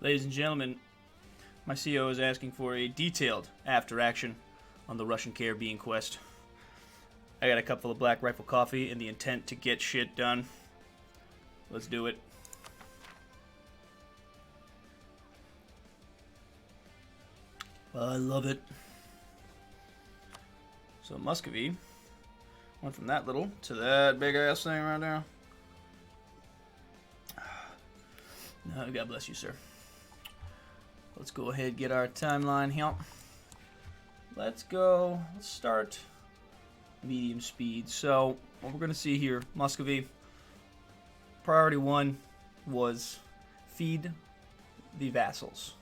Ladies and gentlemen, my CEO is asking for a detailed after-action on the Russian Caribbean quest. I got a cup full of Black Rifle coffee and the intent to get shit done. Let's do it. I love it. So Muscovy went from that little to that big ass thing right there. No, God bless you, sir. Let's go ahead and get our timeline here. Let's start medium speed. So what we're going to see here, Muscovy, priority 1 was feed the vassals.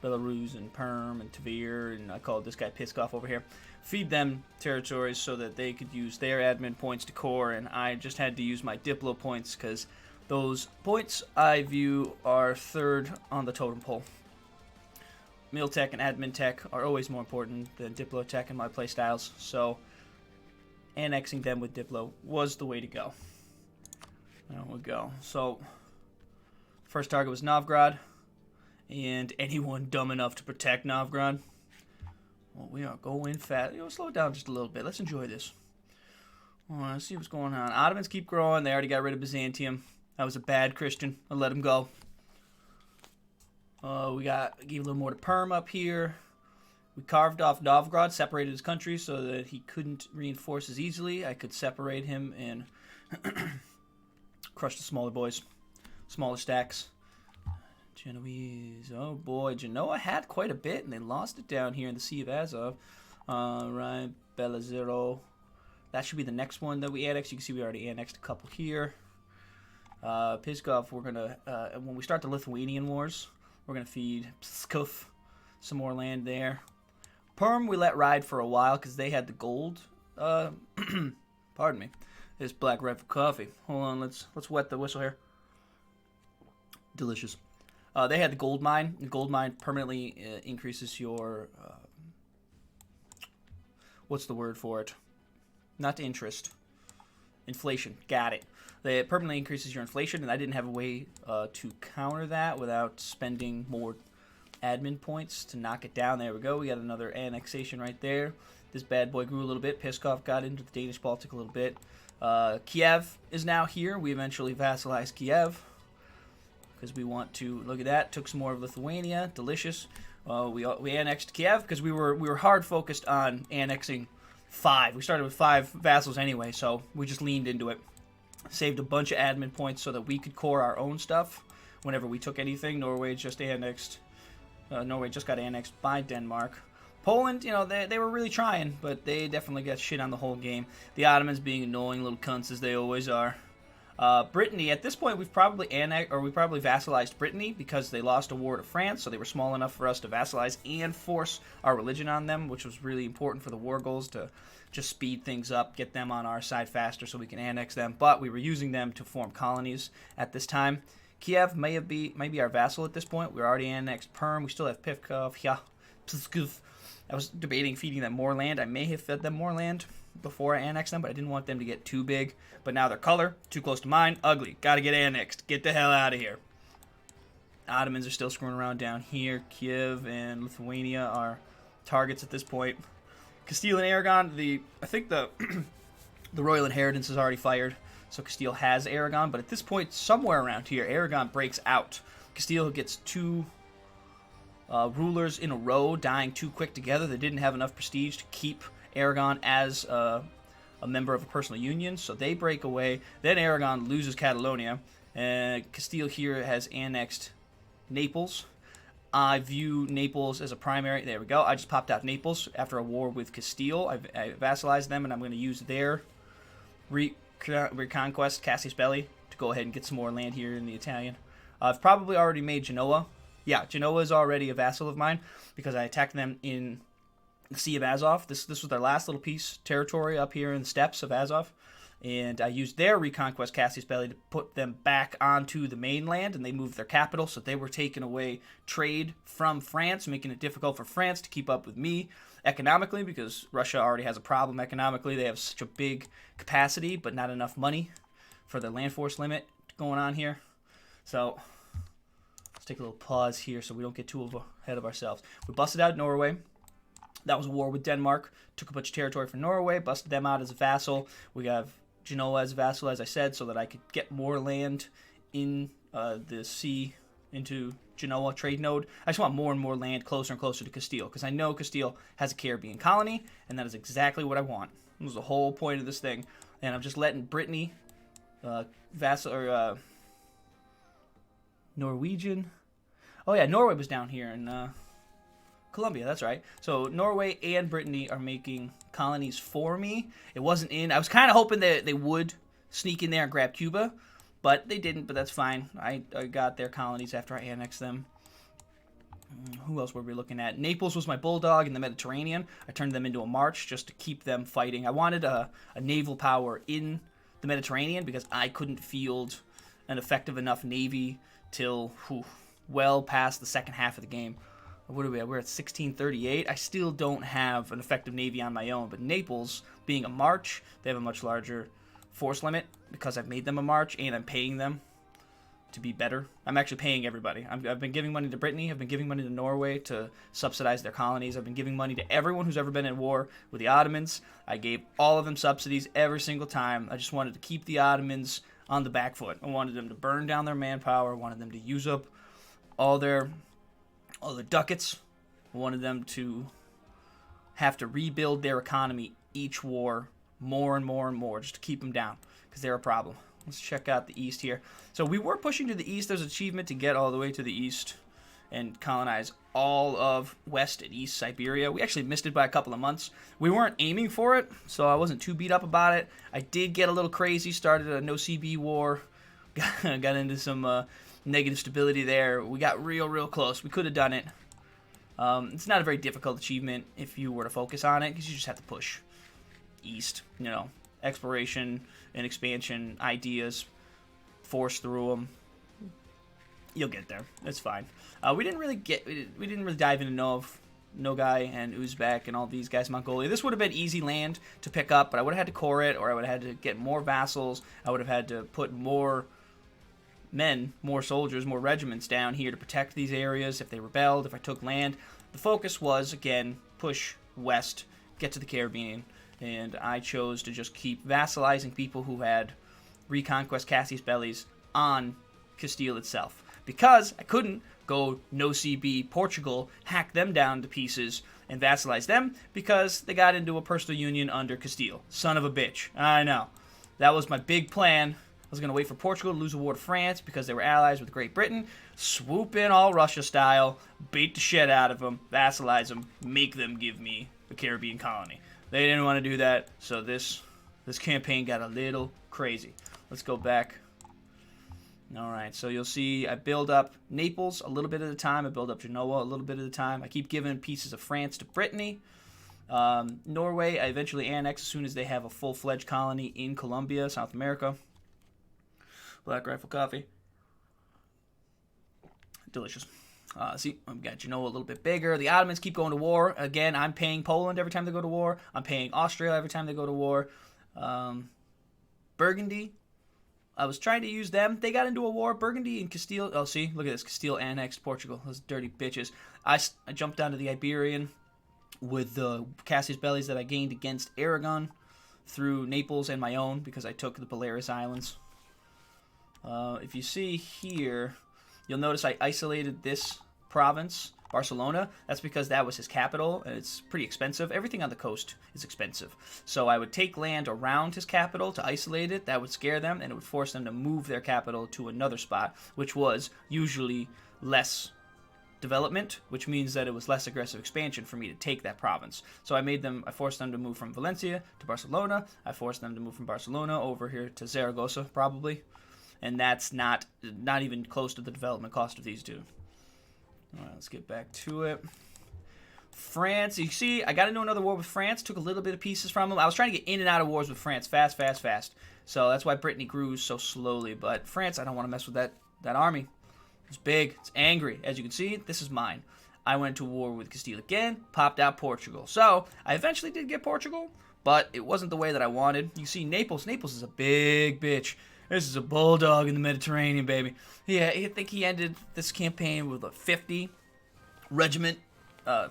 Belarus and Perm and Tver, and I called this guy Piskov over here. Feed them territories so that they could use their admin points to core, and I just had to use my Diplo points because those points I view are third on the totem pole. Mil tech and admin tech are always more important than Diplo tech in my playstyles, so annexing them with Diplo was the way to go. There we go. So, first target was Novgorod, and anyone dumb enough to protect Novgorod. Well, we are going fast. Slow it down just a little bit. Let's enjoy this. Let's see what's going on. Ottomans keep growing. They already got rid of Byzantium. That was a bad Christian. I let him go. We gave a little more to Perm up here. We carved off Novgorod, separated his country so that he couldn't reinforce as easily. I could separate him and crush the smaller boys, smaller stacks. Genoese, oh boy, Genoa had quite a bit, and they lost it down here in the Sea of Azov. Right, Belazero. That should be the next one that we annex. You can see we already annexed a couple here. Pskov, we're gonna when we start the Lithuanian wars, we're gonna feed Pskov some more land there. Perm we let ride for a while because they had the gold. Pardon me. This Black Rifle coffee. Hold on, let's wet the whistle here. Delicious. They had the gold mine. The gold mine permanently increases your what's the word for it? Not interest. Inflation. Got it. It permanently increases your inflation, and I didn't have a way to counter that without spending more admin points to knock it down. There we go. We got another annexation right there. This bad boy grew a little bit. Pskov got into the Danish Baltic a little bit. Kiev is now here. We eventually vassalized Kiev because we want to look at that. Took some more of Lithuania. Delicious. We annexed Kiev because we were hard focused on annexing 5. We started with 5 vassals anyway, so we just leaned into it. Saved a bunch of admin points so that we could core our own stuff whenever we took anything. Norway just got annexed by Denmark. Poland, they were really trying, but they definitely got shit on the whole game. The Ottomans being annoying little cunts as they always are. Brittany, at this point, we've probably vassalized Brittany because they lost a war to France, so they were small enough for us to vassalize and force our religion on them, which was really important for the war goals to just speed things up, get them on our side faster so we can annex them. But we were using them to form colonies at this time. Kiev may be our vassal at this point. We're already annexed Perm. We still have Pskov. Yeah, Pskov. I was debating feeding them more land. I may have fed them more land before I annexed them, but I didn't want them to get too big. But now their color, too close to mine, ugly. Gotta get annexed. Get the hell out of here. Ottomans are still screwing around down here. Kiev and Lithuania are targets at this point. Castile and Aragon, I think the the royal inheritance is already fired, so Castile has Aragon, but at this point, somewhere around here, Aragon breaks out. Castile gets 2 rulers in a row dying too quick together. They didn't have enough prestige to keep Aragon as a member of a personal union, so they break away. Then Aragon loses Catalonia, and Castile here has annexed Naples. I view Naples as a primary. There we go. I just popped out Naples after a war with Castile. I vassalized them, and I'm going to use their reconquest, Cassius Belli, to go ahead and get some more land here in the Italian. I've probably already made Genoa. Yeah, Genoa is already a vassal of mine because I attacked them in the Sea of Azov. This was their last little piece territory up here in the steppes of Azov. And I used their reconquest, Cassius Belli, to put them back onto the mainland, and they moved their capital, so they were taking away trade from France, making it difficult for France to keep up with me economically, because Russia already has a problem economically. They have such a big capacity, but not enough money for the land force limit going on here. So Let's take a little pause here so we don't get too ahead of ourselves. We busted out Norway. That was a war with Denmark. Took a bunch of territory from Norway, busted them out as a vassal. We have Genoa as a vassal, as I said, so that I could get more land in the sea into Genoa trade node. I just want more and more land closer and closer to Castile, because I know Castile has a Caribbean colony, and that is exactly what I want. That was the whole point of this thing. And I'm just letting Brittany, Norwegian. Oh yeah, Norway was down here in Colombia, that's right. So Norway and Brittany are making colonies for me. It wasn't in. I was kind of hoping that they would sneak in there and grab Cuba, but they didn't, but that's fine. I got their colonies after I annexed them. Who else were we looking at? Naples was my bulldog in the Mediterranean. I turned them into a march just to keep them fighting. I wanted a naval power in the Mediterranean because I couldn't field an effective enough navy till well past the second half of the game. What are we at? We're at 1638. I still don't have an effective navy on my own, but Naples, being a march, they have a much larger force limit because I've made them a march and I'm paying them to be better. I'm actually paying everybody. I've been giving money to Brittany. I've been giving money to Norway to subsidize their colonies. I've been giving money to everyone who's ever been in war with the Ottomans. I gave all of them subsidies every single time. I just wanted to keep the Ottomans on the back foot. I wanted them to burn down their manpower. I wanted them to use up all their ducats. I wanted them to have to rebuild their economy each war more and more and more just to keep them down because they're a problem. Let's check out the east here. So we were pushing to the east. There's an achievement to get all the way to the east and colonize all of West and East Siberia. We actually missed it by a couple of months. We weren't aiming for it, so I wasn't too beat up about it. I did get a little crazy, started a no CB war, got into some negative stability there. We got real close. We could have done it. It's not a very difficult achievement if you were to focus on it, because you just have to push east, exploration and expansion ideas, force through them. You'll get there. It's fine. We didn't really dive into Nogai and Uzbek and all these guys, Mongolia. This would have been easy land to pick up, but I would have had to core it, or I would have had to get more vassals. I would have had to put more men, more soldiers, more regiments down here to protect these areas if they rebelled, if I took land. The focus was, again, push west, get to the Caribbean, and I chose to just keep vassalizing people who had Reconquest Cassius Belli's on Castile itself. Because I couldn't go no CB Portugal, hack them down to pieces, and vassalize them because they got into a personal union under Castile. Son of a bitch. I know. That was my big plan. I was going to wait for Portugal to lose a war to France because they were allies with Great Britain, swoop in all Russia style, beat the shit out of them, vassalize them, make them give me a Caribbean colony. They didn't want to do that, so this campaign got a little crazy. Let's go back. Alright, so you'll see I build up Naples a little bit at a time. I build up Genoa a little bit at a time. I keep giving pieces of France to Brittany. Norway, I eventually annex as soon as they have a full-fledged colony in Colombia, South America. Black Rifle coffee. Delicious. See, I've got Genoa a little bit bigger. The Ottomans keep going to war. Again, I'm paying Poland every time they go to war. I'm paying Austria every time they go to war. Burgundy, I was trying to use them. They got into a war. Burgundy and Castile. Oh, see, look at this. Castile annexed Portugal. Those dirty bitches. I jumped down to the Iberian with the Cassius Belli's that I gained against Aragon through Naples and my own because I took the Balearic Islands. If you see here, you'll notice I isolated this province, Barcelona. That's because that was his capital, and it's pretty expensive. Everything on the coast is expensive. So I would take land around his capital to isolate it. That would scare them, and it would force them to move their capital to another spot, which was usually less development, which means that it was less aggressive expansion for me to take that province. So I forced them to move from Valencia to Barcelona. I forced them to move from Barcelona over here to Zaragoza, probably. And that's not even close to the development cost of these two. All right, let's get back to it. France, you see, I got into another war with France, took a little bit of pieces from them. I was trying to get in and out of wars with France fast. So that's why Brittany grew so slowly. But France, I don't want to mess with that army. It's big, it's angry. As you can see, this is mine. I went to war with Castile again, popped out Portugal. So I eventually did get Portugal, but it wasn't the way that I wanted. You see Naples. Naples is a big bitch. This is a bulldog in the Mediterranean, baby. Yeah, I think he ended this campaign with a 50 regiment,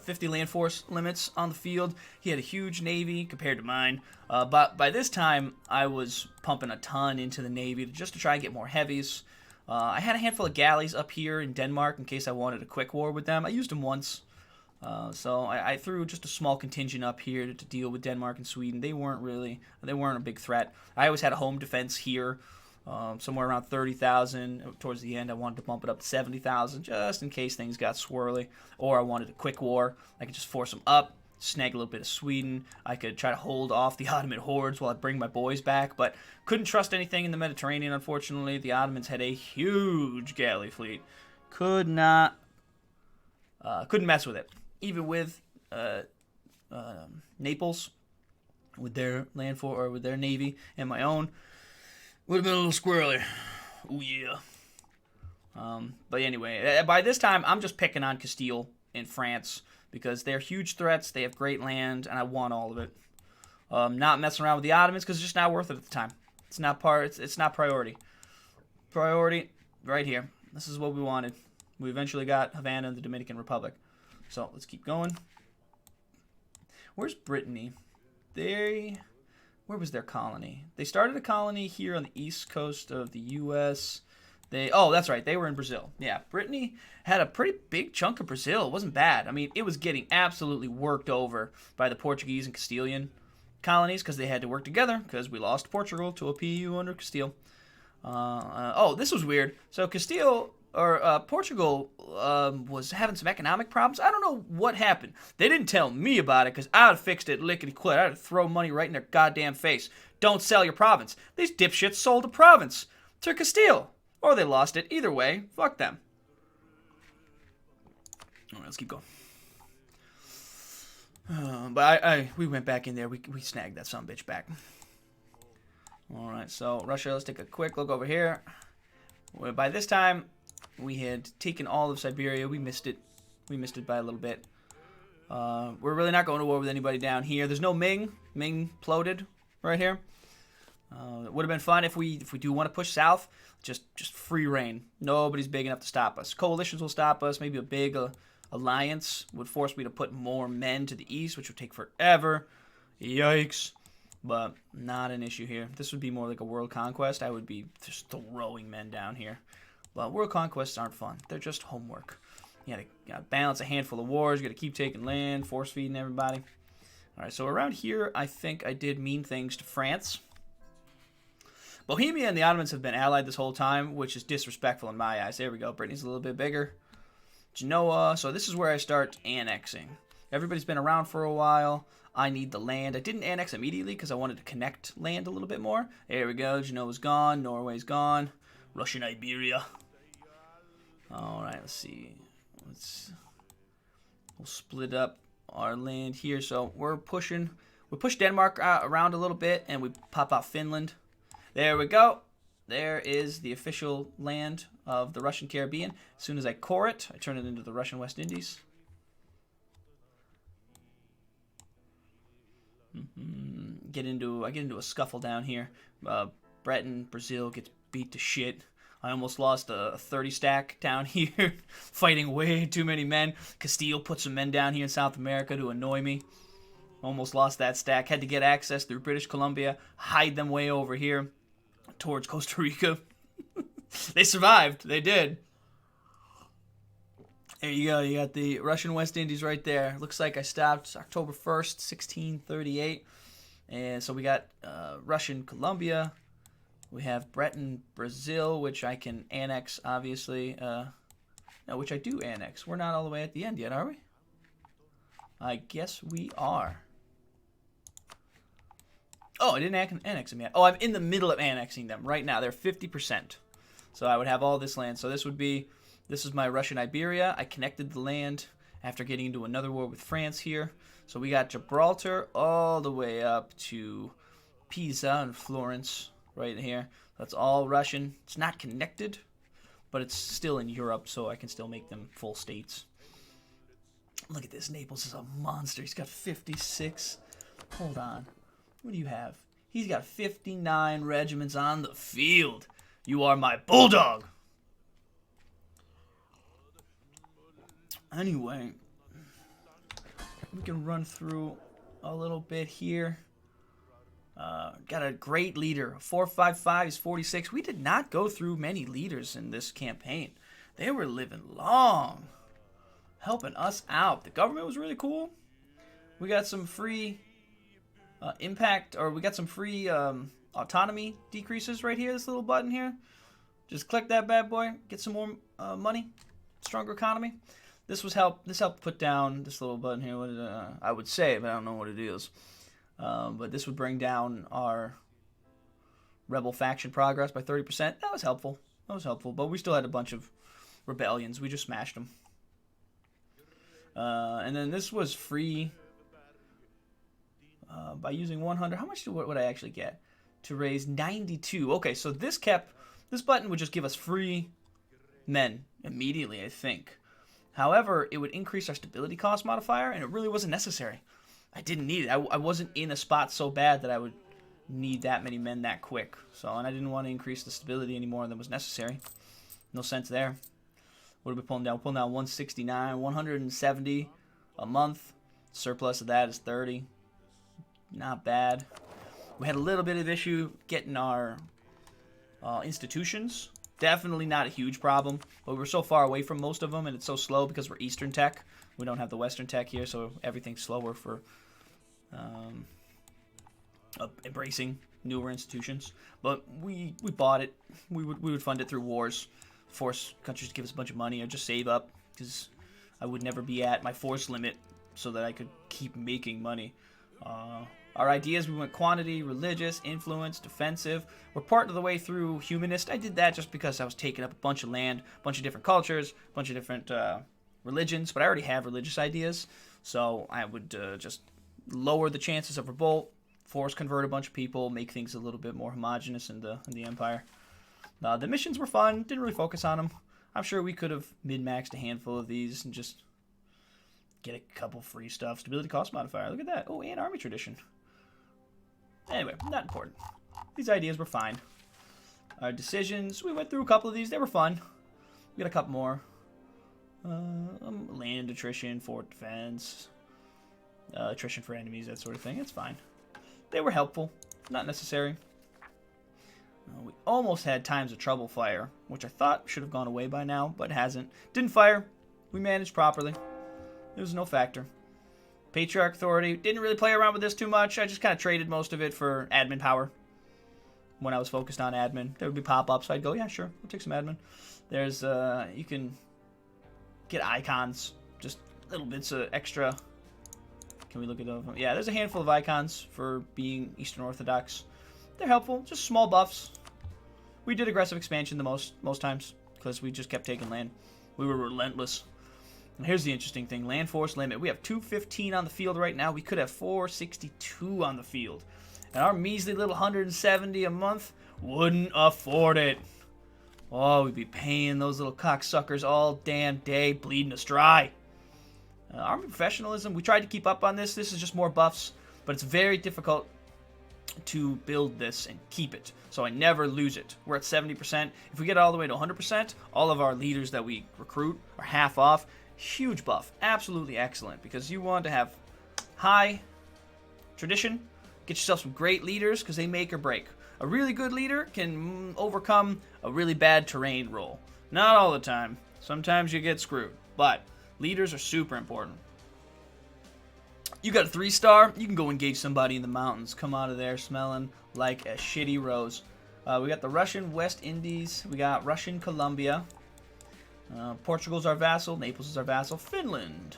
50 land force limits on the field. He had a huge navy compared to mine. But by this time, I was pumping a ton into the navy just to try and get more heavies. I had a handful of galleys up here in Denmark in case I wanted a quick war with them. I used them once. So I threw just a small contingent up here to deal with Denmark and Sweden. They weren't a big threat. I always had a home defense here, somewhere around 30,000. Towards the end, I wanted to bump it up to 70,000 just in case things got swirly. Or I wanted a quick war. I could just force them up, snag a little bit of Sweden. I could try to hold off the Ottoman hordes while I bring my boys back, but couldn't trust anything in the Mediterranean, unfortunately. The Ottomans had a huge galley fleet. Couldn't mess with it. Even with Naples, with their with their navy, and my own, would have been a little squirrely. Oh yeah. But anyway, by this time, I'm just picking on Castile in France because they're huge threats. They have great land, and I want all of it. Not messing around with the Ottomans because it's just not worth it at the time. It's not It's not priority. Priority right here. This is what we wanted. We eventually got Havana and the Dominican Republic. So let's keep going. Where's Brittany? Where was their colony? They started a colony here on the east coast of the U.S. Oh, that's right. They were in Brazil. Yeah, Brittany had a pretty big chunk of Brazil. It wasn't bad. I mean, it was getting absolutely worked over by the Portuguese and Castilian colonies because they had to work together because we lost Portugal to a PU under Castile. Oh, this was weird. So Portugal was having some economic problems. I don't know what happened. They didn't tell me about it because I would have fixed it lickety-quit. I would have thrown money right in their goddamn face. Don't sell your province. These dipshits sold a province to Castile. Or they lost it. Either way, fuck them. All right, let's keep going. But we went back in there. We snagged that sumbitch back. All right, so Russia, let's take a quick look over here. By this time, we had taken all of Siberia. We missed it. We missed it by a little bit. We're really not going to war with anybody down here. There's no Ming. Ming ploded right here. It would have been fun if we do want to push south. Just free reign. Nobody's big enough to stop us. Coalitions will stop us. Maybe a big alliance would force me to put more men to the east, which would take forever. Yikes. But not an issue here. This would be more like a world conquest. I would be just throwing men down here. But world conquests aren't fun. They're just homework. You gotta balance a handful of wars. You gotta keep taking land, force feeding everybody. All right, so around here, I think I did mean things to France. Bohemia and the Ottomans have been allied this whole time, which is disrespectful in my eyes. There we go. Brittany's a little bit bigger. Genoa. So this is where I start annexing. Everybody's been around for a while. I need the land. I didn't annex immediately because I wanted to connect land a little bit more. There we go. Genoa's gone. Norway's gone. Russian Iberia. All right, let's see. We'll split up our land here. So we push Denmark around a little bit, and we pop out Finland. There we go. There is the official land of the Russian Caribbean. As soon as I core it, I turn it into the Russian West Indies. I get into a scuffle down here. Breton, Brazil gets beat to shit. I almost lost a 30 stack down here, fighting way too many men. Castile put some men down here in South America to annoy me. Almost lost that stack. Had to get access through British Columbia, hide them way over here towards Costa Rica. They survived. They did. There you go. You got the Russian West Indies right there. Looks like I stopped October 1st, 1638. And so we got Russian Columbia. We have Breton, Brazil, which I can annex, obviously. No, which I do annex. We're not all the way at the end yet, are we? I guess we are. Oh, I didn't annex them yet. Oh, I'm in the middle of annexing them right now. They're 50%. So I would have all this land. So this is my Russian Iberia. I connected the land after getting into another war with France here. So we got Gibraltar all the way up to Pisa and Florence right here. That's all Russian. It's not connected, but it's still in Europe, so I can still make them full states. Look at this. Naples is a monster. He's got 56. Hold on. What do you have? He's got 59 regiments on the field. You are my bulldog. Anyway, we can run through a little bit here. Got a great leader. 455 is 46. We did not go through many leaders in this campaign. They were living long, helping us out. The government was really cool. We got some free we got some free autonomy decreases right here. This little button here. Just click that bad boy. Get some more money. Stronger economy. This helped put down this little button here. What I would say, but I don't know what it is. But this would bring down our rebel faction progress by 30%. That was helpful. But we still had a bunch of rebellions. We just smashed them. And then this was free by using 100. How much would I actually get? To raise 92. Okay, so this button would just give us free men immediately, I think. However, it would increase our stability cost modifier, and it really wasn't necessary. I didn't need it. I wasn't in a spot so bad that I would need that many men that quick. And I didn't want to increase the stability any more than was necessary. No sense there. What are we pulling down? We're pulling down 169, 170 a month. Surplus of that is 30. Not bad. We had a little bit of issue getting our institutions. Definitely not a huge problem, but we're so far away from most of them, and it's so slow because we're Eastern tech. We don't have the Western tech here, so everything's slower for embracing newer institutions. But we bought it. We would fund it through wars, force countries to give us a bunch of money, or just save up, because I would never be at my force limit so that I could keep making money. Our ideas, we went quantity, religious, influence, defensive. We're part of the way through humanist. I did that just because I was taking up a bunch of land, a bunch of different cultures, a bunch of different religions, but I already have religious ideas, so I would just lower the chances of revolt, force convert a bunch of people, make things a little bit more homogenous in the empire. The missions were fun, didn't really focus on them. I'm sure we could have min-maxed a handful of these and just get a couple free stuff. Stability cost modifier, look at that. Oh, and army tradition. Anyway, not important. These ideas were fine. Our decisions, we went through a couple of these. They were fun. We got a couple more. Land attrition, fort defense, attrition for enemies, that sort of thing. It's fine. They were helpful. Not necessary. We almost had times of trouble fire, which I thought should have gone away by now, but hasn't. Didn't fire. We managed properly. It was no factor. Patriarch authority. Didn't really play around with this too much. I just kind of traded most of it for admin power. When I was focused on admin, there would be pop-ups. I'd go, yeah, sure, we'll take some admin. There's, you can get icons. Just little bits of extra. Can we look at those? Yeah, there's a handful of icons for being Eastern Orthodox. They're helpful. Just small buffs. We did aggressive expansion the most times because we just kept taking land. We were relentless. And here's the interesting thing. Land force limit. We have 215 on the field right now. We could have 462 on the field. And our measly little 170 a month wouldn't afford it. Oh, we'd be paying those little cocksuckers all damn day, bleeding us dry. Army professionalism. We tried to keep up on this. This is just more buffs. But it's very difficult to build this and keep it. So I never lose it. We're at 70%. If we get all the way to 100%, all of our leaders that we recruit are half off. Huge buff. Absolutely excellent. Because you want to have high tradition. Get yourself some great leaders because they make or break. A really good leader can overcome a really bad terrain roll. Not all the time. Sometimes you get screwed. But leaders are super important. You got a 3-star, you can go engage somebody in the mountains. Come out of there smelling like a shitty rose. We got the Russian West Indies. We got Russian Colombia. Portugal's our vassal. Naples is our vassal. Finland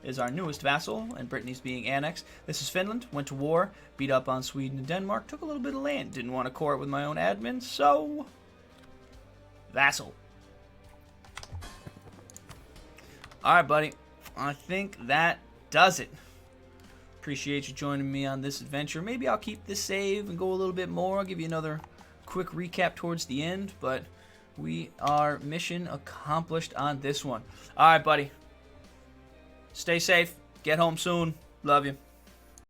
is our newest vassal, and Brittany's being annexed. This is Finland. Went to war, beat up on Sweden and Denmark, took a little bit of land. Didn't want to core it with my own admin, so vassal. Alright, buddy. I think that does it. Appreciate you joining me on this adventure. Maybe I'll keep this save and go a little bit more. I'll give you another quick recap towards the end, but we are mission accomplished on this one. Alright, buddy. Stay safe. Get home soon. Love you.